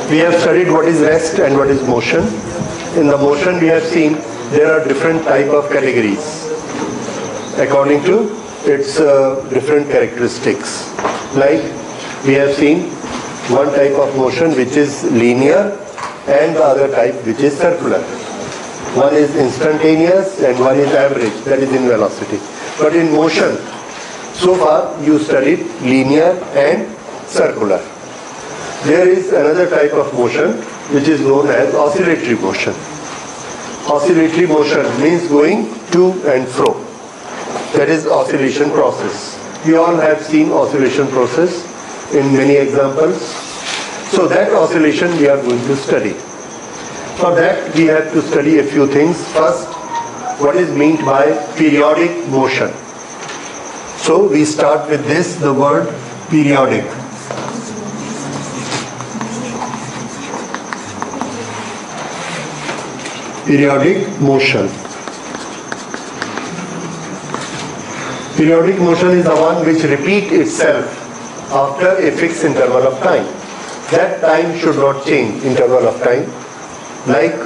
We have studied what is rest and what is motion. In the motion we have seen there are different type of categories according to its different characteristics. Like we have seen one type of motion which is linear and the other type which is circular. One is instantaneous and one is average, that is in velocity. But in motion, so far you studied linear and circular. There is another type of motion which is known as oscillatory motion. Oscillatory motion means going to and fro. That is oscillation process. We all have seen oscillation process in many examples. So that oscillation we are going to study. For that we have to study a few things. First, what is meant by periodic motion? So we start with this, the word periodic. Periodic motion. Periodic motion is the one which repeats itself after a fixed interval of time. That time should not change, interval of time. Like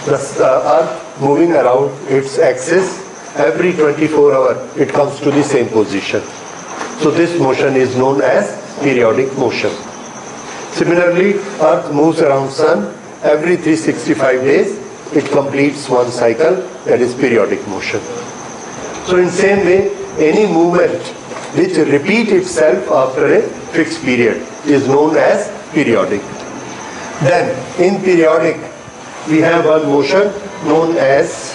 the Earth moving around its axis, every 24 hours it comes to the same position. So this motion is known as periodic motion. Similarly, Earth moves around Sun, every 365 days it completes one cycle, that is periodic motion. So in same way, any movement which repeats itself after a fixed period is known as periodic. Then in periodic we have one motion known as,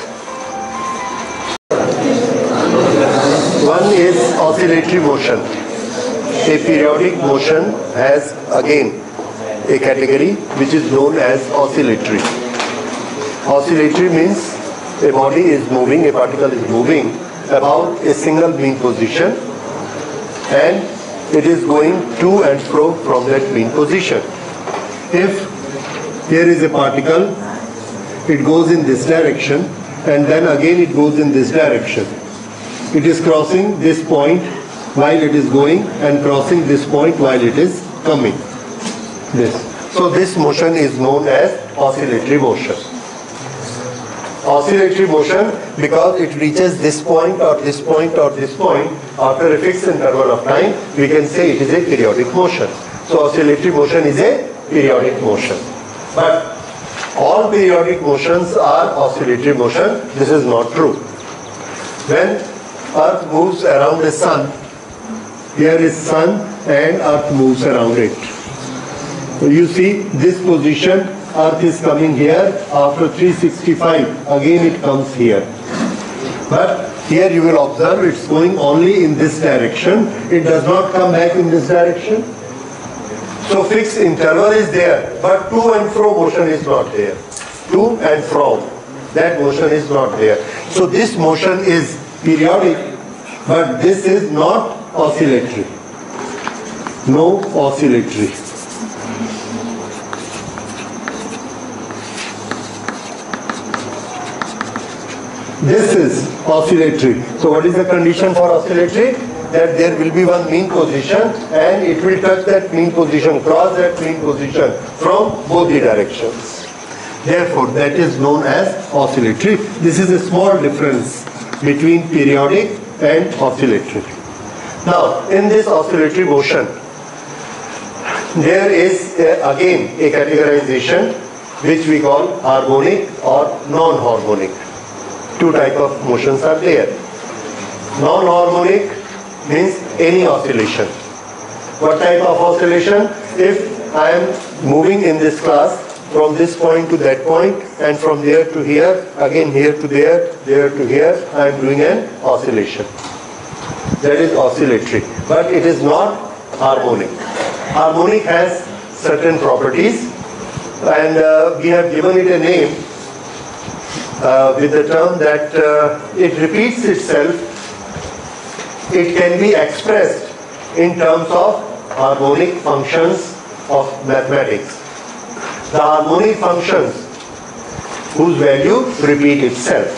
one is oscillatory motion. A periodic motion has again a category which is known as oscillatory. Oscillatory means a body is moving, a particle is moving about a single mean position and it is going to and fro from that mean position. If here is a particle, it goes in this direction and then again it goes in this direction. It is crossing this point while it is going and crossing this point while it is coming. This. So this motion is known as oscillatory motion. Oscillatory motion because it reaches this point or this point or this point after a fixed interval of time, we can say it is a periodic motion. So oscillatory motion is a periodic motion. But all periodic motions are oscillatory motion. This is not true. When Earth moves around the Sun, here is Sun and Earth moves around it. So you see this position, Earth is coming here, after 365, again it comes here. But here you will observe it's going only in this direction, it does not come back in this direction. So fixed interval is there, but to and fro motion is not there. To and from, that motion is not there. So this motion is periodic, but this is not oscillatory. No oscillatory. This is oscillatory. So what is the condition for oscillatory? That there will be one mean position and it will touch that mean position, cross that mean position from both the directions. Therefore, that is known as oscillatory. This is a small difference between periodic and oscillatory. Now, in this oscillatory motion, there is again a categorization which we call harmonic or non-harmonic. Two types of motions are there. Non-harmonic means any oscillation. What type of oscillation? If I am moving in this class from this point to that point and from there to here, again here to there, there to here, I am doing an oscillation. That is oscillatory. But it is not harmonic. Harmonic has certain properties and we have given it a name with the term that it repeats itself. It can be expressed in terms of harmonic functions of mathematics. The harmonic functions whose value repeat itself.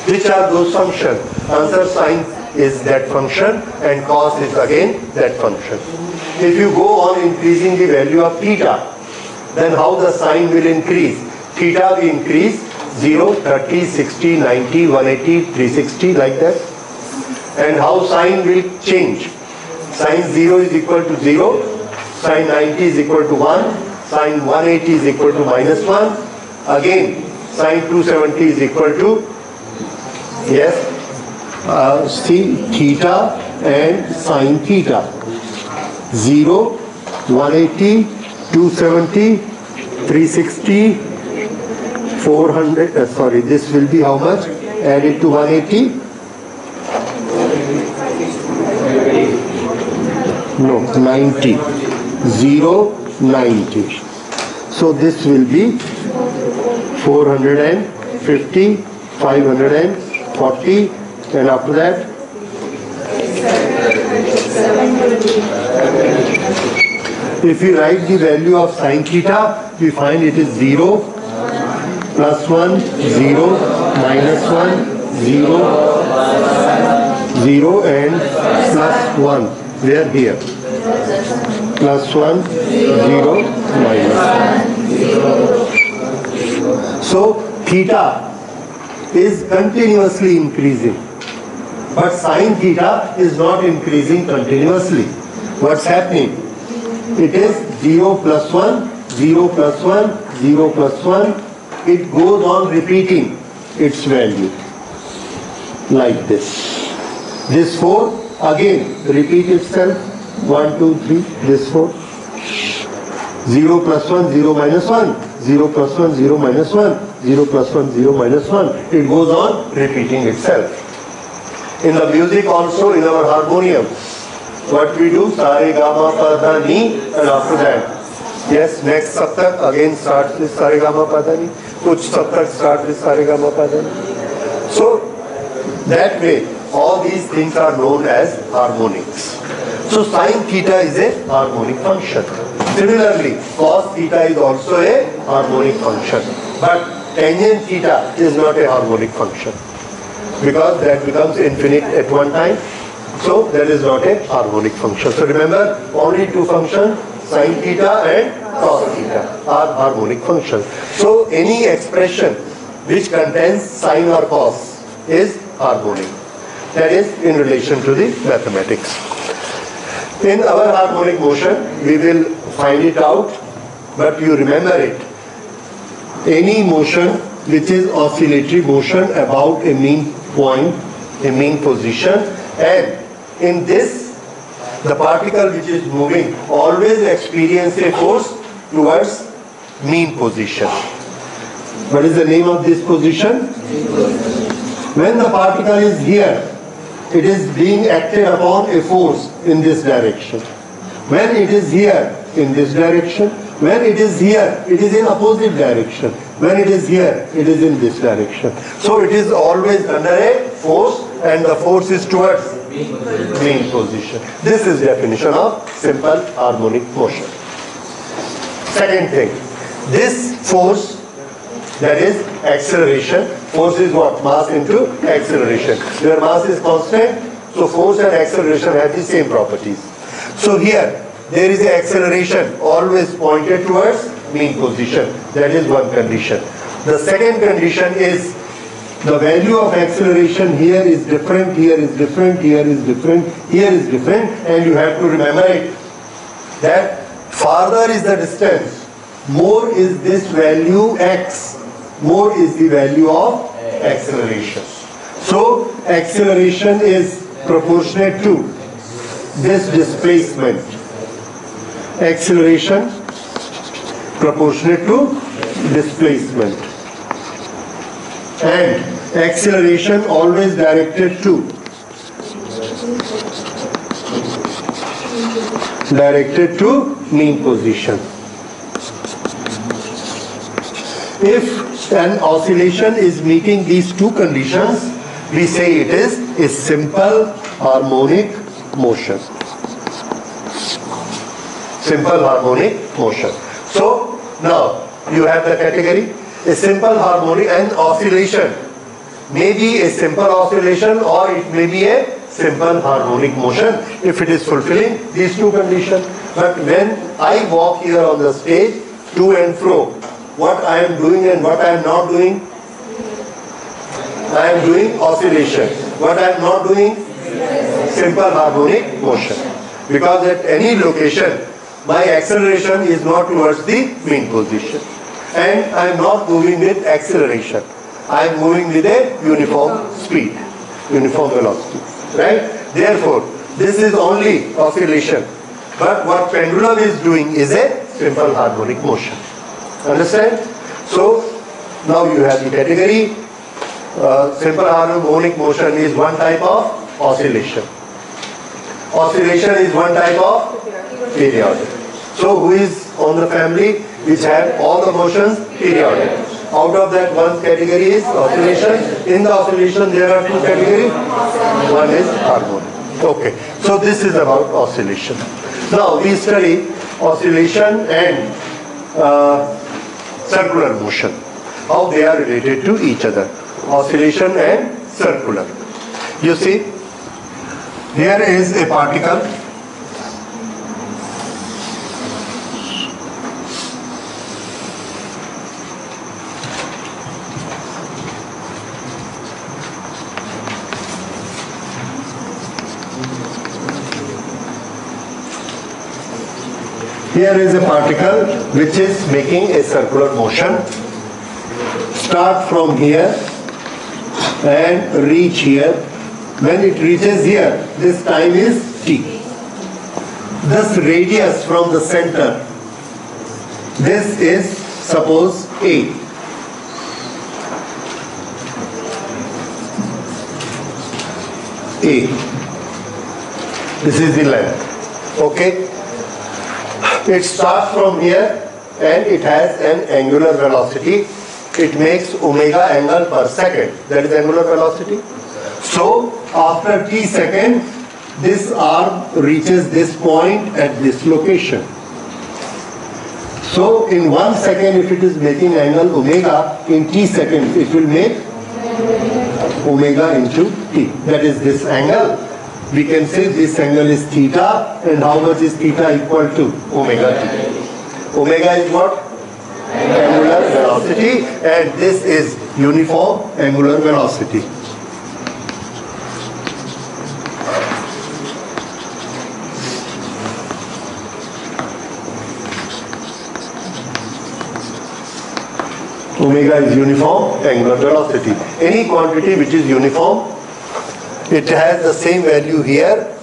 Which are those functions? Answer sign is that function and cos is again that function. If you go on increasing the value of theta, then how the sine will increase? Theta will increase 0, 30, 60, 90, 180, 360 like that. And how sine will change? Sine 0 is equal to 0, sine 90 is equal to 1, sine 180 is equal to minus 1. Again, sine 270 is equal to, yes, see, theta and sine theta. 0, 180, 270, 360, 400, sorry, this will be how much? Added to 180? No, 90. 0, 90. So this will be 450, 540, and after that? If we write the value of sine theta, we find it is 0, plus 1, 0, minus 1, 0, 0, and plus 1. We are here. Plus 1, 0, minus 1. So theta is continuously increasing, but sine theta is not increasing continuously. What's happening? It is 0 plus 1, 0 plus 1, 0 plus 1. It goes on repeating its value like this. This 4 again repeat itself. 1, 2, 3, this 4. 0 plus 1, 0 minus 1. 0 plus 1, 0 minus 1. 0 plus 1, 0 minus 1. It goes on repeating itself. In the music also, in our harmonium, what we do? Sa re ga ma pa dha ni, and after that, yes, next saptak again starts with sa re ga ma pa dha ni. Kuch saptak start with sa re ga ma pa dha ni. So that way, all these things are known as harmonics. So sine theta is a harmonic function. Similarly, cos theta is also a harmonic function. But tangent theta is not a harmonic function, because that becomes infinite at one time. So that is not a harmonic function. So remember, only two functions, sine theta and cos theta, are harmonic functions. So any expression which contains sine or cos is harmonic. That is in relation to the mathematics. In our harmonic motion, we will find it out, but you remember it. Any motion which is oscillatory motion about a mean point, a mean position, and in this, the particle which is moving always experience a force towards mean position. What is the name of this position? When the particle is here, it is being acted upon a force in this direction. When it is here, in this direction. When it is here, it is in opposite direction. When it is here, it is in this direction. So it is always under a force, and the force is towards mean position. This is definition of simple harmonic motion. Second thing, this force, that is acceleration. Force is what? Mass into acceleration. Where mass is constant, so force and acceleration have the same properties. So here, there is an acceleration always pointed towards mean position. That is one condition. The second condition is the value of acceleration here is different, here is different, here is different, here is different, and you have to remember it, that farther is the distance, more is this value x, more is the value of acceleration. So acceleration is proportionate to this displacement. Acceleration proportionate to displacement. And acceleration always directed to mean position. If an oscillation is meeting these two conditions, we say it is a simple harmonic motion. Simple harmonic motion. So now you have the category. A simple harmonic and oscillation may be a simple oscillation, or it may be a simple harmonic motion if it is fulfilling these two conditions. But when I walk here on the stage, to and fro, what I am doing and what I am not doing? I am doing oscillation. What I am not doing? Simple harmonic motion. Because at any location, my acceleration is not towards the mean position. And I am not moving with acceleration. I am moving with a uniform speed, uniform velocity. Right? Therefore, this is only oscillation. But what pendulum is doing is a simple harmonic motion. Understand? So, now you have the category. Simple harmonic motion is one type of oscillation. Oscillation is one type of periodic. So who is on the family which have all the motions periodic? Out of that, one category is oscillation. In the oscillation there are two categories. One is harmonic. Okay. So this is about oscillation. Now we study oscillation and circular motion. How they are related to each other. Oscillation and circular. You see, here is a particle. Here is a particle which is making a circular motion. Start from here and reach here. When it reaches here, this time is t. This radius from the center, this is suppose a. A. This is the length. Okay. It starts from here and it has an angular velocity. It makes omega angle per second. That is angular velocity. So after t second, this arm reaches this point at this location. So in 1 second, if it is making angle omega, in t seconds it will make omega into t. That is this angle. We can say this angle is theta, and how much is theta equal to? Omega t. Omega is what? Angular velocity, and this is uniform angular velocity. Omega is uniform angular velocity. Any quantity which is uniform, it has the same value here,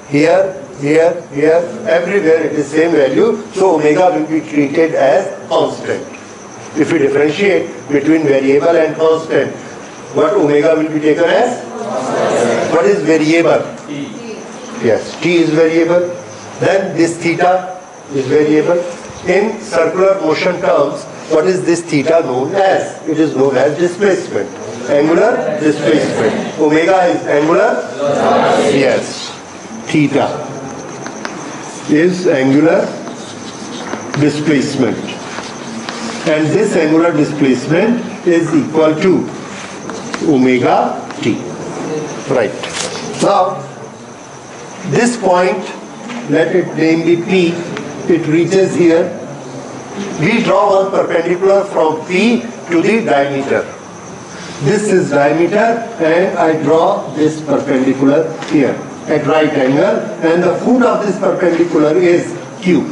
here, here, here, everywhere it is same value, so omega will be treated as constant. If we differentiate between variable and constant, what omega will be taken as? What is variable? T. Yes, t is variable. Then this theta is variable. In circular motion terms, what is this theta known as? It is known as displacement. Angular displacement. Omega is angular? Yes. Theta is angular displacement. And this angular displacement is equal to omega t. Right. Now, this point, let it name be P, it reaches here. We draw one perpendicular from P to the diameter. This is diameter, and I draw this perpendicular here at right angle, and the foot of this perpendicular is Q.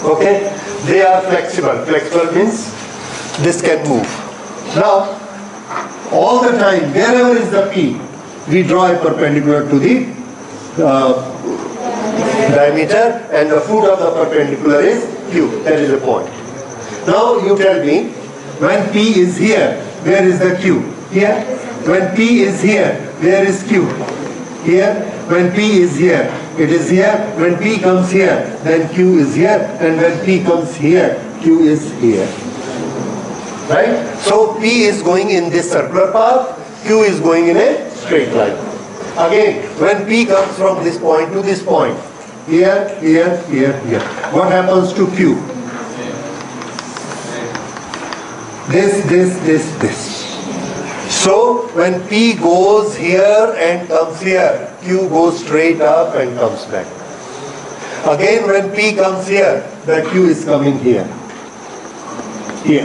Okay? They are flexible. Flexible means this can move. Now, all the time, wherever is the P, we draw a perpendicular to the diameter, and the foot of the perpendicular is Q. That is the point. Now, you tell me, when P is here, where is the Q? Here. When P is here, where is Q? Here. When P is here, it is here. When P comes here, then Q is here. And when P comes here, Q is here. Right? So P is going in this circular path, Q is going in a straight line. Again, when P comes from this point to this point, here, here, here, here, what happens to Q? This. So when P goes here and comes here, Q goes straight up and comes back. Again when P comes here, the Q is coming here. Here.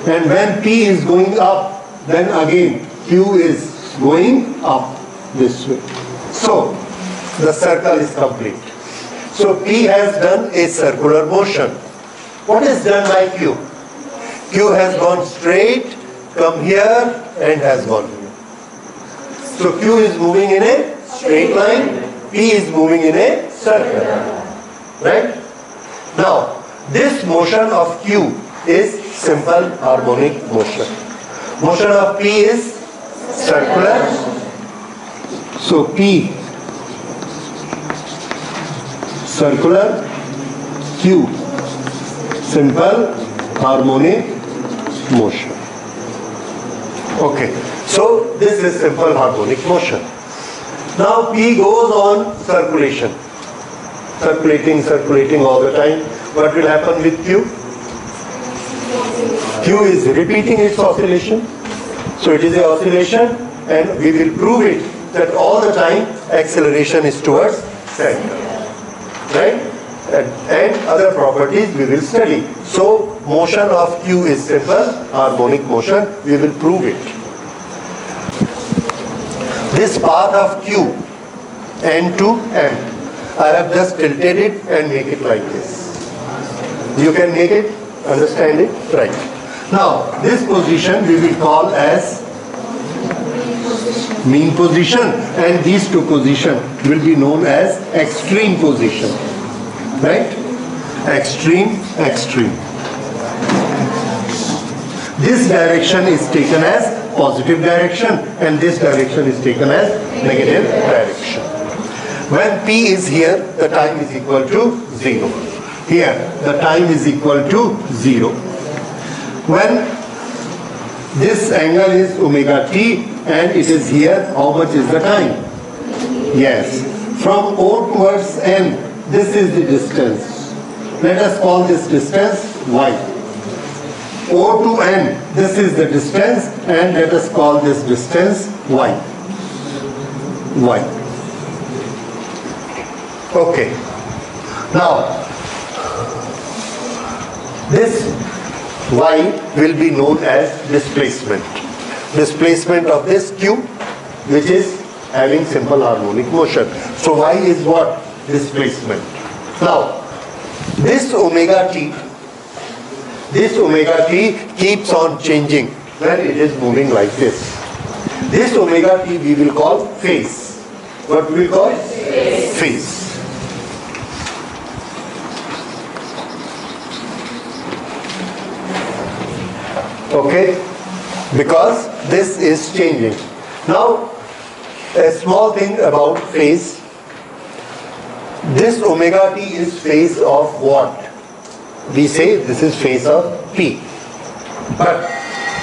And when P is going up, then again Q is going up this way. So the circle is complete. So P has done a circular motion. What is done by Q? Q has gone straight, come here and has gone here. So Q is moving in a straight line, P is moving in a circle. Right? Now, this motion of Q is simple harmonic motion. Motion of P is circular. So P circular, Q simple harmonic motion. Okay, so this is simple harmonic motion. Now P goes on circulation. Circulating all the time. What will happen with Q? Q is repeating its oscillation. So it is an oscillation, and we will prove it that all the time acceleration is towards center. Right? And other properties we will study. So motion of Q is simple harmonic motion. We will prove it. This path of Q, N to M, I have just tilted it and make it like this. You can make it, understand it? Right. Now this position we will call as mean position, and these two positions will be known as extreme position. Right? Extreme. This direction is taken as positive direction, and this direction is taken as negative direction. When P is here, the time is equal to 0. Here, the time is equal to 0. When this angle is omega t and it is here, how much is the time? Yes. From O towards N, this is the distance. Let us call this distance y. O to N, this is the distance, and let us call this distance y. Okay. Now, this y will be known as displacement. Displacement of this Q, which is having simple harmonic motion. So y is what? Displacement. Now, this omega t keeps on changing when it is moving like this. This omega t we will call phase. What we will call? Phase. Okay? Because this is changing. Now, a small thing about phase. This omega t is phase of what? We say this is phase of P. But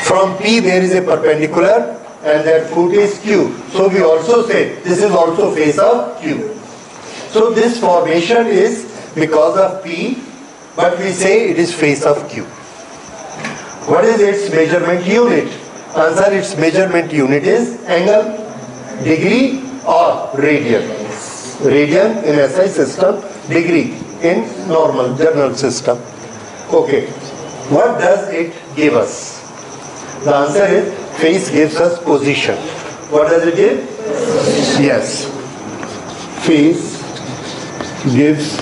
from P there is a perpendicular, and that foot is Q. So we also say this is also phase of Q. So this formation is because of P, but we say it is phase of Q. What is its measurement unit? Answer, its measurement unit is angle, degree or radian. Radian in SI system, degree in normal general system. Okay. What does it give us? The answer is phase gives us position. What does it give? Yes. Phase gives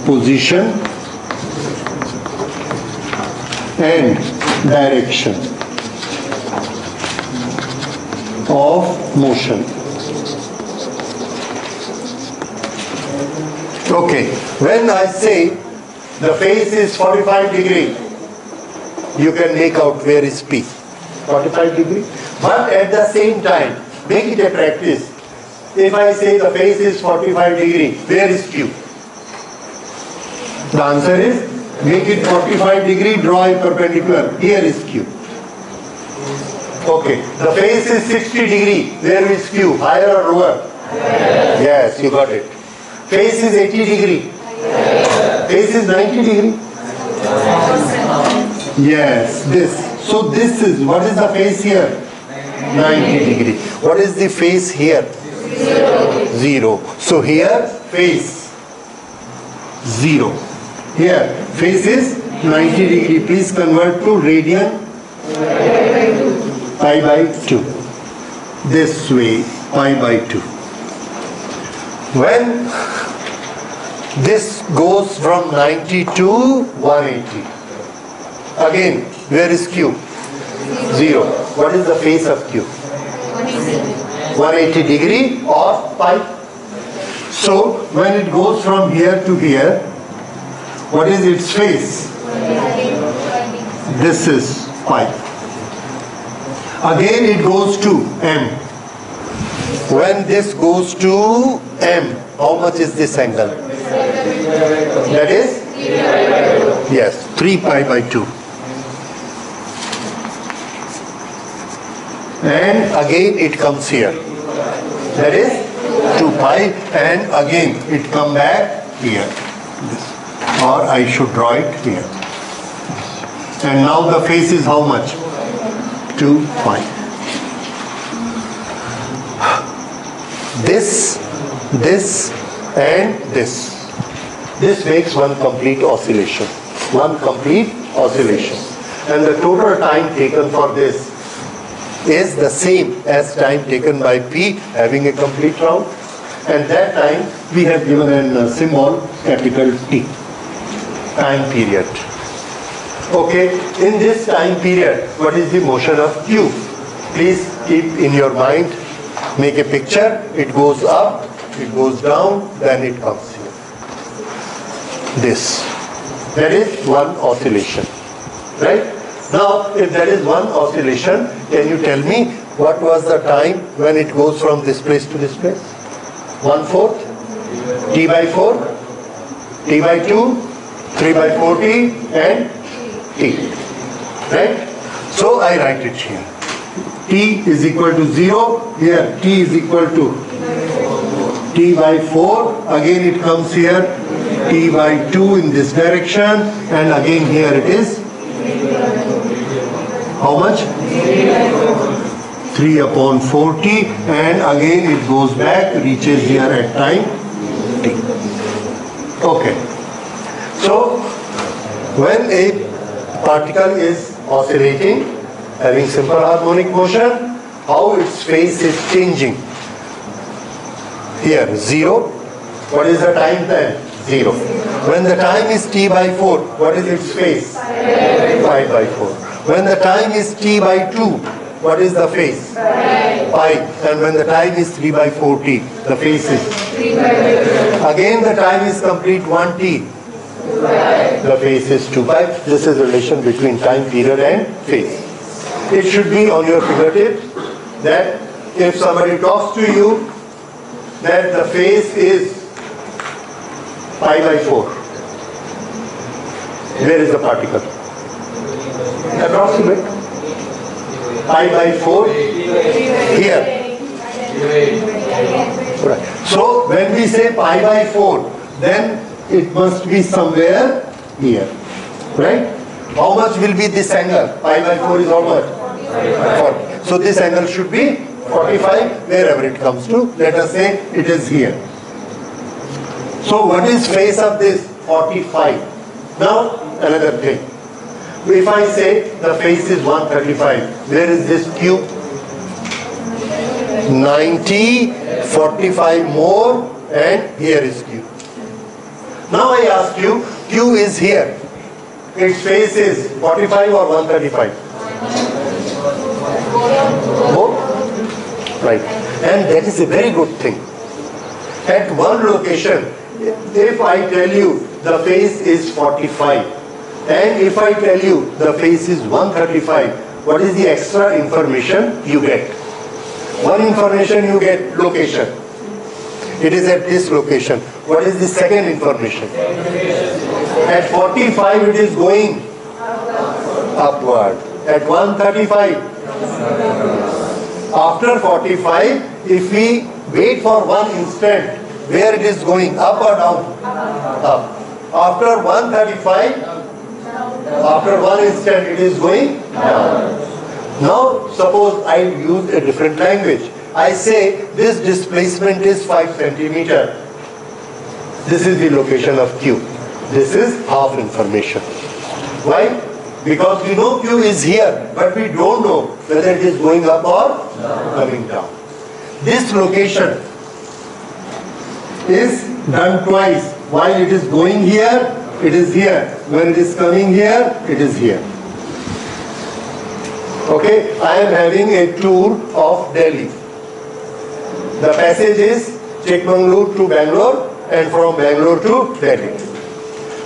position and direction of motion. Okay, when I say the phase is 45 degree, you can make out where is P. 45 degree. But at the same time, make it a practice. If I say the phase is 45 degree, where is Q? The answer is, make it 45 degree, draw a perpendicular. Here is Q. Okay. The phase is 60 degree. Where is Q? Higher or lower? Yes, you got it. Phase is 80 degree. Phase is 90 degree. Yes, this. So this is, what is the phase here? 90 degree. What is the phase here? 0. So here, phase 0. Here, phase is 90 degree. Please convert to radian. Pi by 2. This way, pi by 2. When this goes from 90 to 180. Again, where is Q? 0. What is the phase of Q? 180 degree or pi. So, when it goes from here to here, what is its phase? This is pi. Again it goes to M. When this goes to M, how much is this angle? That is? Yes, 3 pi by 2. And again it comes here. That is 2 pi, and again it come back here. This. Or I should draw it here. And now the phase is how much? 2 pi. This, and this. This makes one complete oscillation. One complete oscillation. And the total time taken for this is the same as time taken by P having a complete round. And that time we have given a symbol capital T. Time period. Okay, in this time period, what is the motion of Q? Please keep in your mind, make a picture. It goes up, it goes down, then it comes here. This. That is one oscillation. Right? Now, if that is one oscillation, can you tell me what was the time when it goes from this place to this place? 1/4, T by 4, T by 2, 3 by 4T, and T. Right? So I write it here. T is equal to 0. Here T is equal to T by 4. Again it comes here. T by 2 in this direction. And again here it is. How much? 3 upon 4T. And again it goes back, reaches here at time T. Okay. So when a particle is oscillating, having simple harmonic motion, how its phase is changing. Here, 0. What is the time then? 0. When the time is T by 4, what is its phase? Pi by 4. When the time is T by 2, what is the phase? Pi. And when the time is 3 by 4T, the phase is? Again the time is complete 1T. The phase is 2 pi. This is the relation between time period and phase. It should be on your fingertips that if somebody talks to you that the phase is pi by 4, where is the particle? Approximate. Pi by 4 here. Right. So when we say pi by 4, then it must be somewhere here. Right? How much will be this angle? Pi by 4 is how much? 40. So this angle should be 45 wherever it comes to. Let us say it is here. So what is phase of this? 45. Now another thing. If I say the phase is 135, where is this Q? 90, 45 more, and here is Q. Now I ask you, Q is here. Its phase is 45 or 135? Both? Right. And that is a very good thing. At one location, if I tell you the phase is 45, and if I tell you the phase is 135, what is the extra information you get? One information you get, location. It is at this location. What is the second information? At 45 it is going upward. At 135. After 45, if we wait for 1 instant, where it is going, up or down? Up. After 135, after 1 instant it is going down. Now suppose I use a different language. I say this displacement is 5 centimeter. This is the location of Q. This is half information. Why? Because we know Q is here, but we don't know whether it is going up or coming down. This location is done twice. While it is going here, it is here. When it is coming here, it is here. Okay, I am having a tour of Delhi. The passage is Chikmagalur to Bangalore and from Bangalore to Delhi.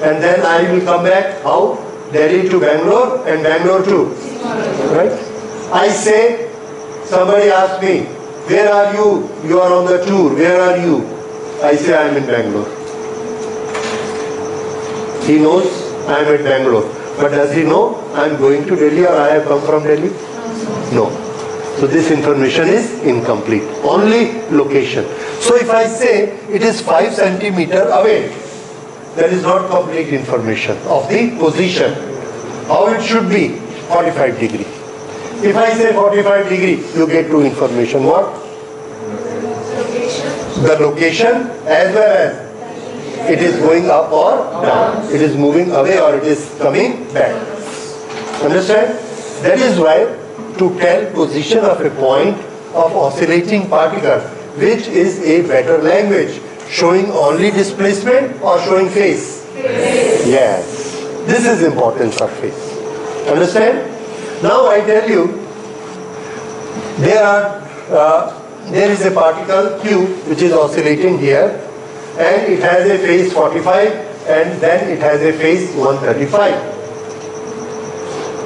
And then I will come back, how? Delhi to Bangalore and Bangalore to, right? I say, somebody asks me, where are you? You are on the tour, where are you? I say, I am in Bangalore. He knows I am at Bangalore. But does he know I am going to Delhi or I have come from Delhi? No. So this information is incomplete. Only location. So if I say it is 5 centimeter away, that is not complete information of the position. How it should be? 45 degree. If I say 45 degree, you get two information. What? The location as well as it is going up or down. It is moving away or it is coming back. Understand? That is why to tell position of a point of oscillating particle, which is a better language, showing only displacement or showing phase? Phase. Yes. This is importance of phase. Understand? Now I tell you, there is a particle Q which is oscillating here, and it has a phase 45 and then it has a phase 135.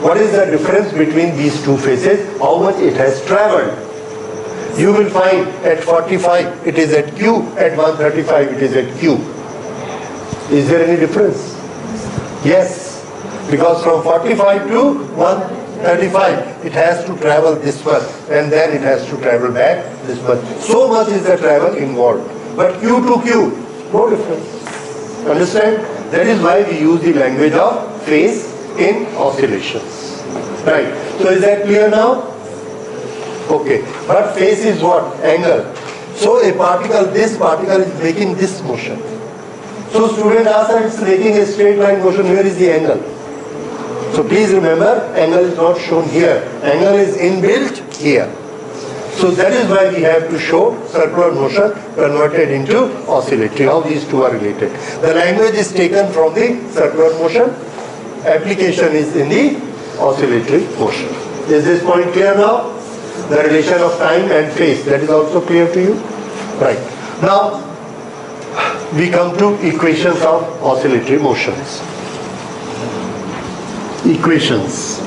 What is the difference between these two phases? How much it has traveled? You will find at 45 it is at Q, at 135 it is at Q. Is there any difference? Yes. Because from 45 to 135 it has to travel this much and then it has to travel back this much. So much is the travel involved. But Q to Q, no difference. Understand? That is why we use the language of phase in oscillations. Right. So is that clear now? Okay. But phase is what? Angle. So a particle, this particle is making this motion. So student asks that it's making a straight line motion. Where is the angle? So please remember, angle is not shown here. Angle is inbuilt here. So that is why we have to show circular motion converted into oscillatory, how these two are related. The language is taken from the circular motion, application is in the oscillatory motion. Is this point clear now? The relation of time and phase, that is also clear to you? Right. Now, we come to equations of oscillatory motions. Equations.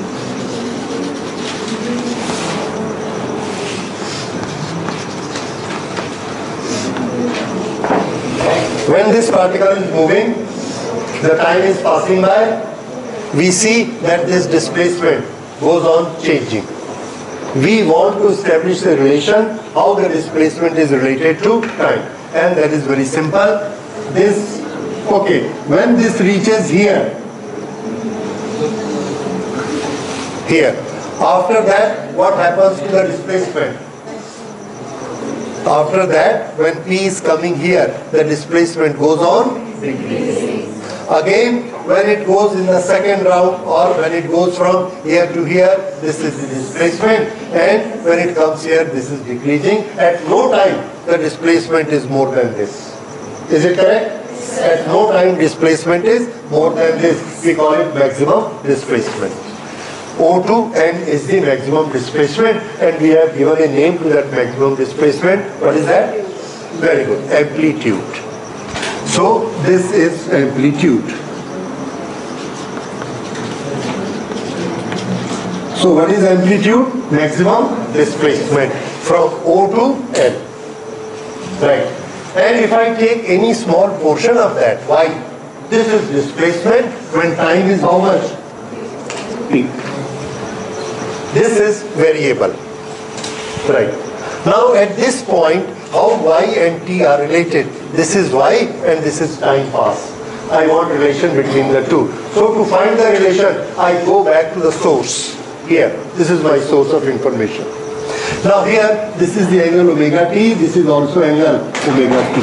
When this particle is moving, the time is passing by, we see that this displacement goes on changing. We want to establish the relation, how the displacement is related to time. And that is very simple. When this reaches here, after that, what happens to the displacement? After that, when P is coming here, the displacement goes on decreasing. Again, when it goes in the second round or when it goes from here to here, this is the displacement, and when it comes here, this is decreasing. At no time, the displacement is more than this. Is it correct? At no time, displacement is more than this. We call it maximum displacement. O to N is the maximum displacement, and we have given a name to that maximum displacement. What is that? Very good. Amplitude. So this is amplitude. So what is amplitude? Maximum displacement from O to N. Right. And if I take any small portion of that, why? This is displacement when time is how much? T. This is variable. Right. Now at this point, how y and t are related? This is y and this is time pass. I want relation between the two. So to find the relation, I go back to the source. Here, this is my source of information. Now here, this is the angle omega t, this is also angle omega t.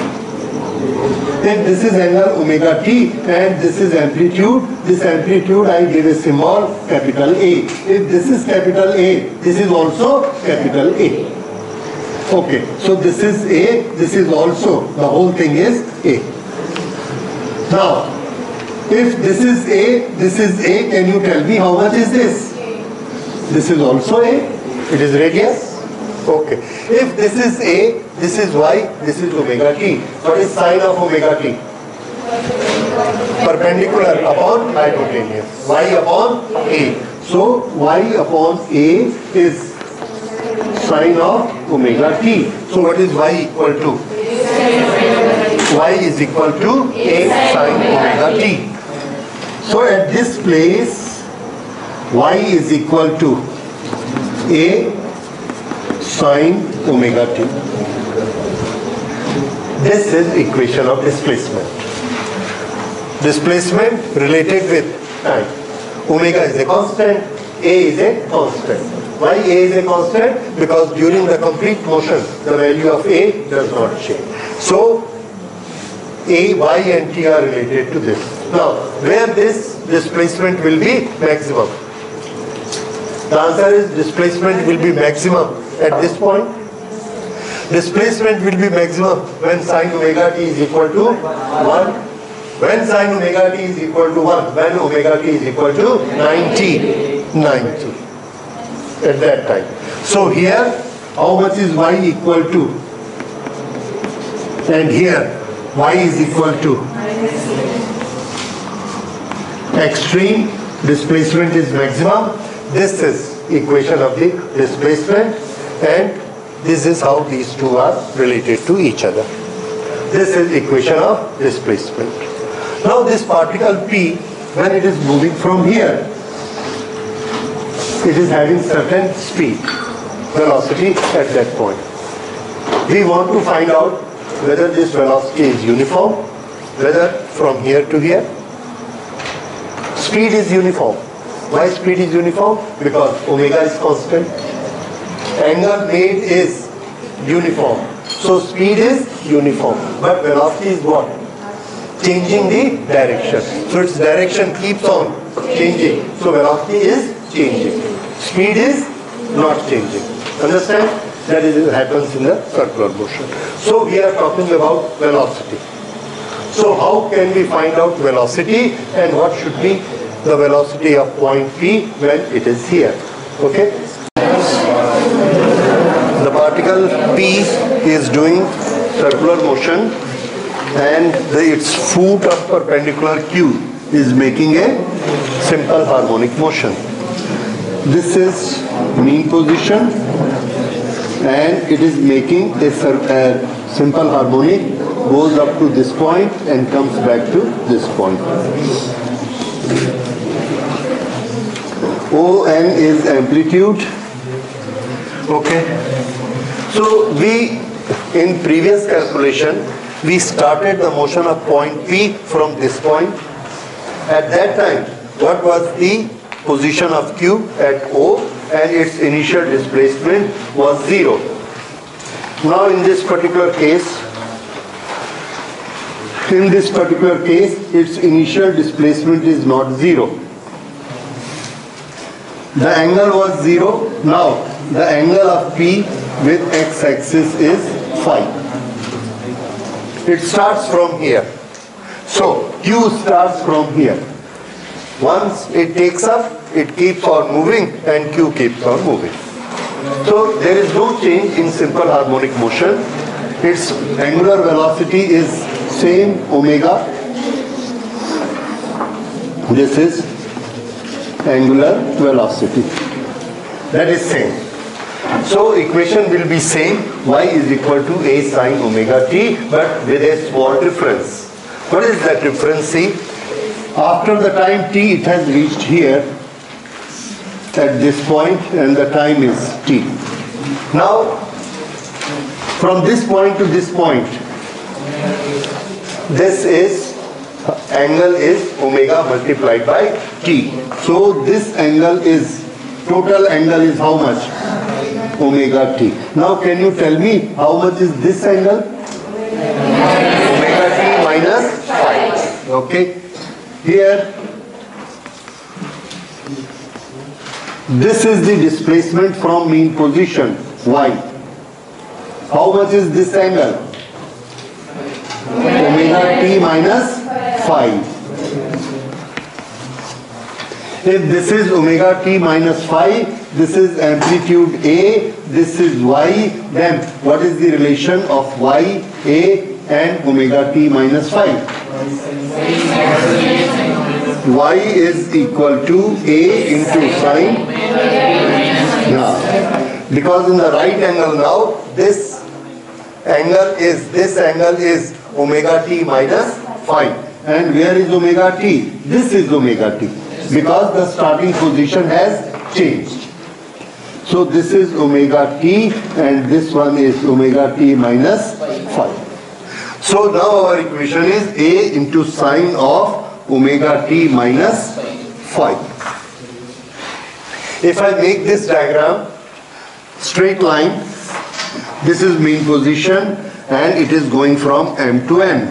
If this is angle omega t and this is amplitude, this amplitude I give a symbol capital A. If this is capital A, this is also capital A. Okay, so this is A, this is also, the whole thing is A. Now, if this is A, can you tell me how much is this? This is also A, it is radius. Okay, if this is A, this is Y, this is omega t. What is sine of omega t? Perpendicular upon hypotenuse, Y upon A. So, Y upon A is sine of omega t. So, what is Y equal to? Y is equal to A sine omega t. So, at this place, Y is equal to A sine omega t. This is equation of displacement. Displacement related with time. Omega is a constant, A is a constant. Why A is a constant? Because during the complete motion, the value of A does not change. So, A, Y and T are related to this. Now, where this displacement will be maximum? The answer is displacement will be maximum at this point. Displacement will be maximum when sine omega t is equal to 1. When sine omega t is equal to 1, when omega t is equal to 90. At that time. So here, how much is Y equal to? And here, Y is equal to extreme, displacement is maximum. This is equation of the displacement, and this is how these two are related to each other. This is equation of displacement. Now this particle P, when it is moving from here, it is having certain speed, velocity at that point. We want to find out whether this velocity is uniform, whether from here to here. Speed is uniform. Why speed is uniform? Because omega is constant. Angle made is uniform. So speed is uniform. But velocity is what? Changing the direction. So its direction keeps on changing. So velocity is changing. Speed is not changing. Understand? That is happens in the circular motion. So we are talking about velocity. So how can we find out velocity and what should be the velocity of point P when it is here? Okay? The particle P is doing circular motion and its foot of perpendicular Q is making a simple harmonic motion. This is mean position and it is making a simple harmonic, goes up to this point and comes back to this point. ON is amplitude. Okay. So we, in previous calculation, we started the motion of point P from this point. At that time, what was the position of Q at O, and its initial displacement was 0. Now in this particular case, its initial displacement is not 0. The angle was 0. Now the angle of P with x-axis is phi. It starts from here. So Q starts from here. Once it takes up, it keeps on moving and Q keeps on moving. So there is no change in simple harmonic motion. Its angular velocity is same omega. This is angular velocity. That is same. So equation will be same. Y is equal to A sine omega t, but with a small difference. What is that difference? See, after the time t, it has reached here at this point, and the time is t. Now, from this point to this point, this is angle is omega multiplied by t. So this angle is, total angle is how much? Omega t. Now can you tell me how much is this angle? Omega t Okay, here this is the displacement from mean position y. How much is this angle? Omega t minus phi. If this is omega t minus phi, this is amplitude A, this is y, then what is the relation of y, A and omega t minus phi? Y is equal to A into sine. Yeah. Because in the right angle now, this angle is omega t minus phi. And where is omega t? This is omega t. Because the starting position has changed. So this is omega t and this one is omega t minus phi. So now our equation is A into sine of omega t minus phi. If I make this diagram straight line, this is mean position and it is going from M to N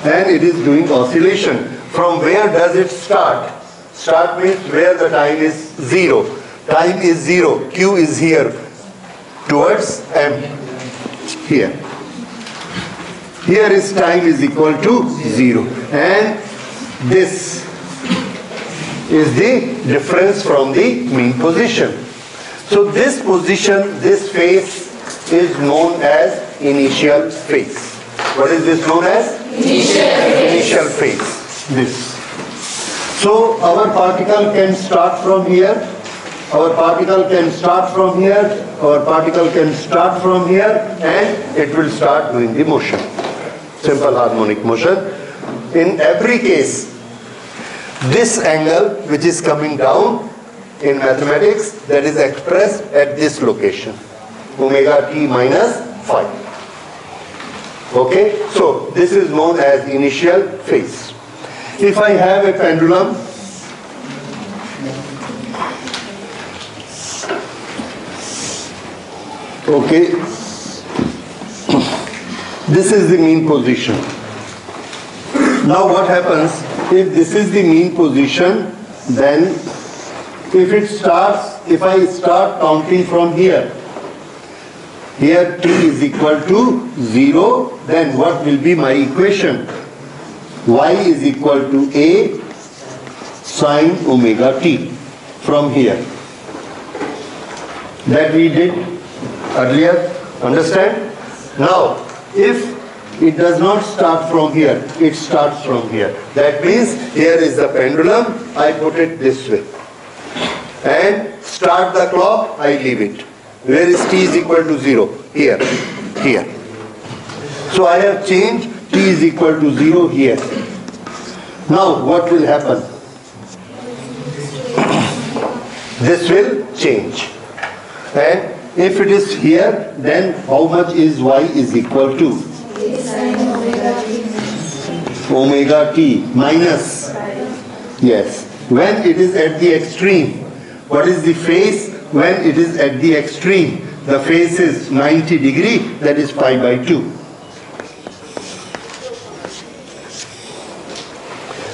and it is doing oscillation. From where does it start? Start means where the time is 0. Time is 0. Q is here towards M. Here. Here is time is equal to 0. And this is the difference from the mean position. So this position, this phase is known as initial phase. What is this known as? Initial phase. This. So our particle can start from here. Our particle can start from here. Our particle can start from here and it will start doing the motion. Simple harmonic motion. In every case, this angle which is coming down in mathematics, that is expressed at this location, omega t minus phi. Okay, so this is known as initial phase. If I have a pendulum, okay, this is the mean position. Now what happens if this is the mean position, then if I start counting from here, here t is equal to 0, then what will be my equation? Y is equal to A sine omega t from here. That we did earlier, understand? Now, if it does not start from here, it starts from here. That means here is the pendulum, I put it this way. And start the clock, I leave it. Where is t is equal to 0? Here. Here. So I have changed t is equal to 0 here. Now what will happen? This will change. And if it is here, then how much is y is equal to? Omega t minus. Yes. When it is at the extreme, what is the phase? When it is at the extreme, the phase is 90 degree, that is pi by 2.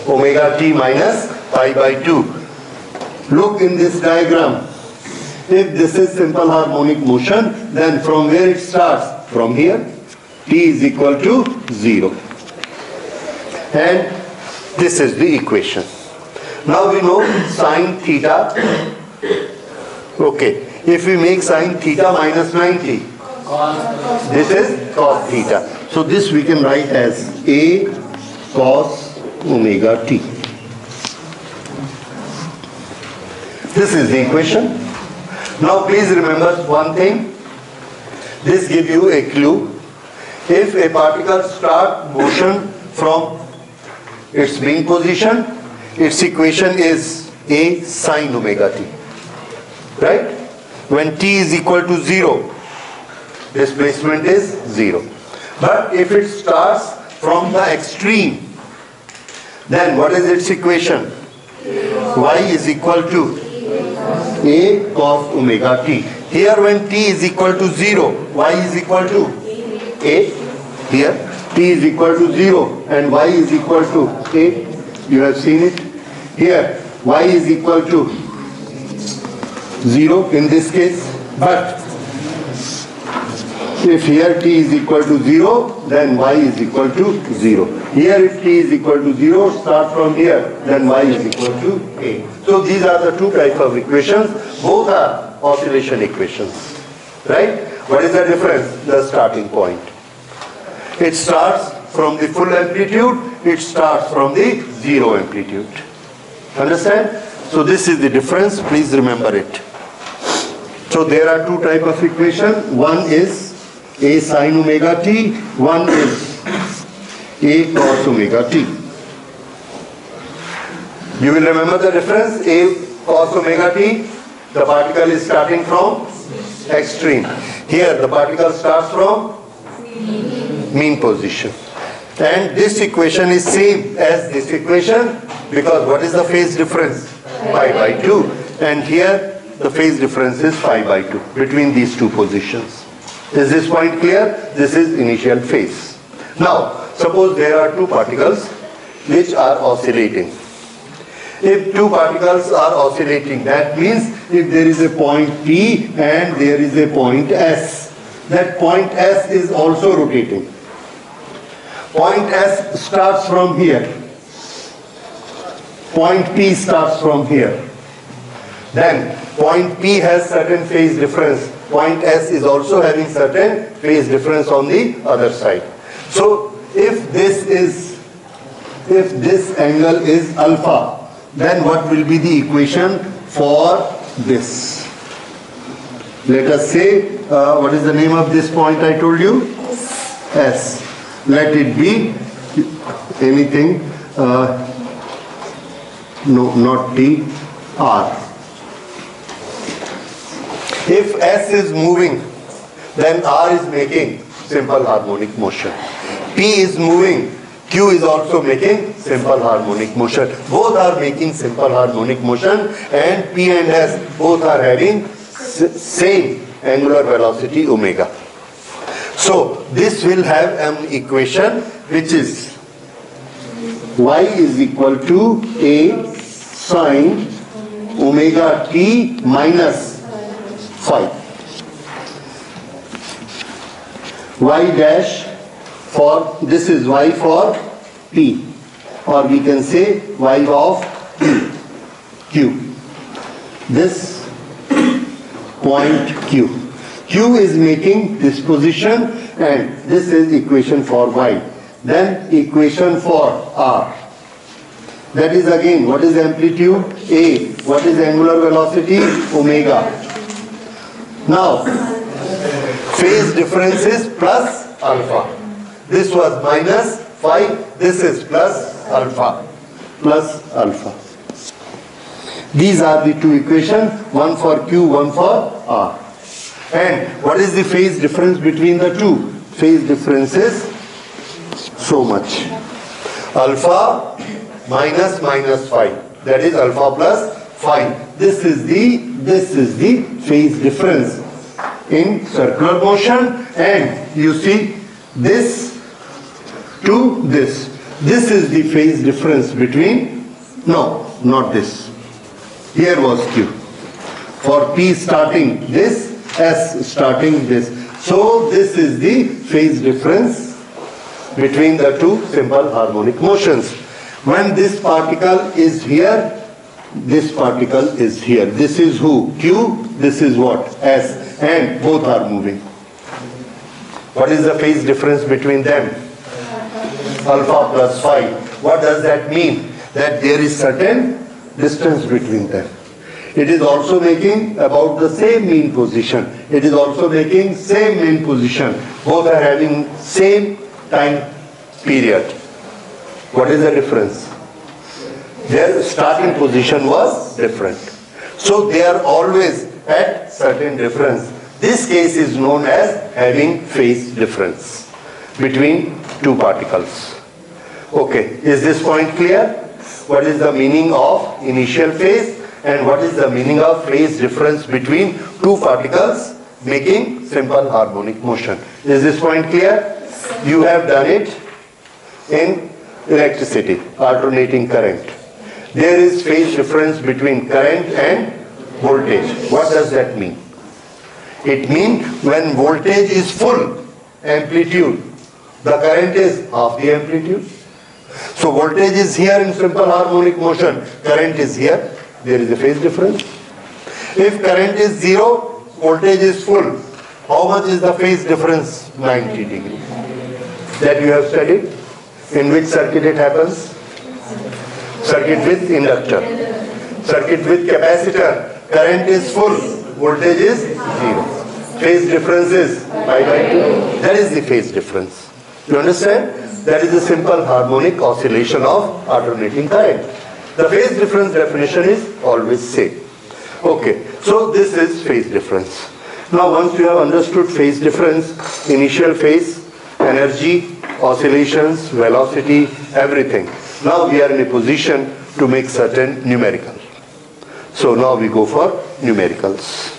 Omega t minus pi by 2. Look in this diagram. If this is simple harmonic motion, then from where it starts? From here. T is equal to 0. And this is the equation. Now we know sine theta. Okay. If we make sine theta minus 90, this is cos theta. So this we can write as A cos omega t. This is the equation. Now please remember one thing. This gives you a clue. If a particle starts motion from its mean position, its equation is A sine omega t. Right? When t is equal to 0, displacement is 0. But if it starts from the extreme, then what is its equation? Y is equal to A cos omega t. Here when t is equal to 0, y is equal to A. Here. t is equal to 0 and y is equal to a. You have seen it. Here y is equal to 0 in this case, but if here t is equal to 0, then y is equal to 0. Here if t is equal to 0, start from here, then y is equal to a. So these are the two types of equations. Both are oscillation equations. Right? What is the difference? The starting point. It starts from the full amplitude, it starts from the zero amplitude. Understand? So this is the difference, please remember it. So there are two types of equation. One is a sin omega t, one is a cos omega t. You will remember the difference. A cos omega t, the particle is starting from extreme. Here the particle starts from mean position. And this equation is same as this equation, because what is the phase difference? Pi by 2. And here the phase difference is pi by 2 between these two positions. Is this point clear? This is initial phase. Now, suppose there are two particles which are oscillating. If two particles are oscillating, that means if there is a point P and there is a point S, that point S is also rotating. Point S starts from here. Point P starts from here. Then point P has certain phase difference. Point S is also having certain phase difference on the other side. So if this angle is alpha, then what will be the equation for this? Let us say, what is the name of this point I told you? S. Let it be anything, no, not T, R. If S is moving, then R is making simple harmonic motion. P is moving, Q is also making simple harmonic motion. Both are making simple harmonic motion, and P and S both are having same angular velocity omega. So this will have an equation which is y is equal to a sine omega t minus phi. Y dash for, this is y for P, or we can say y of Q. This point Q. Q is making this position, and this is equation for y. Then equation for R. That is again, what is amplitude? A. What is angular velocity? Omega. Now, phase difference is plus alpha. This was minus phi, this is plus alpha. Plus alpha. These are the two equations, one for Q, one for R. And what is the phase difference between the two? Phase difference is so much. Alpha minus phi. That is alpha plus phi. This is the phase difference in circular motion. And you see this to this. This is the phase difference between, no, not this. Here was Q. For P starting this, S starting this. So this is the phase difference between the two simple harmonic motions. When this particle is here, this particle is here. This is who? Q. This is what? S. And both are moving. What is the phase difference between them? Alpha plus phi. What does that mean? That there is certain distance between them. It is also making about the same mean position. It is also making same mean position. Both are having same time period. What is the difference? Their starting position was different. So they are always at certain difference. This case is known as having phase difference between two particles. Okay, is this point clear? What is the meaning of initial phase? And what is the meaning of phase difference between two particles making simple harmonic motion? Is this point clear? You have done it. in electricity, alternating current. There is phase difference between current and voltage. What does that mean? It means when voltage is full amplitude, the current is half the amplitude. So voltage is here in simple harmonic motion, current is here, there is a phase difference. If current is zero, voltage is full, how much is the phase difference? 90 degrees. That you have studied. In which circuit it happens? Circuit with inductor. Circuit with capacitor. Current is full, voltage is zero. Phase difference is pi by 2. That is the phase difference. You understand? That is the simple harmonic oscillation of alternating current. The phase difference definition is always same. Okay, so this is phase difference. Now once you have understood phase difference, initial phase, energy, oscillations, velocity, everything. Now we are in a position to make certain numericals. So now we go for numericals.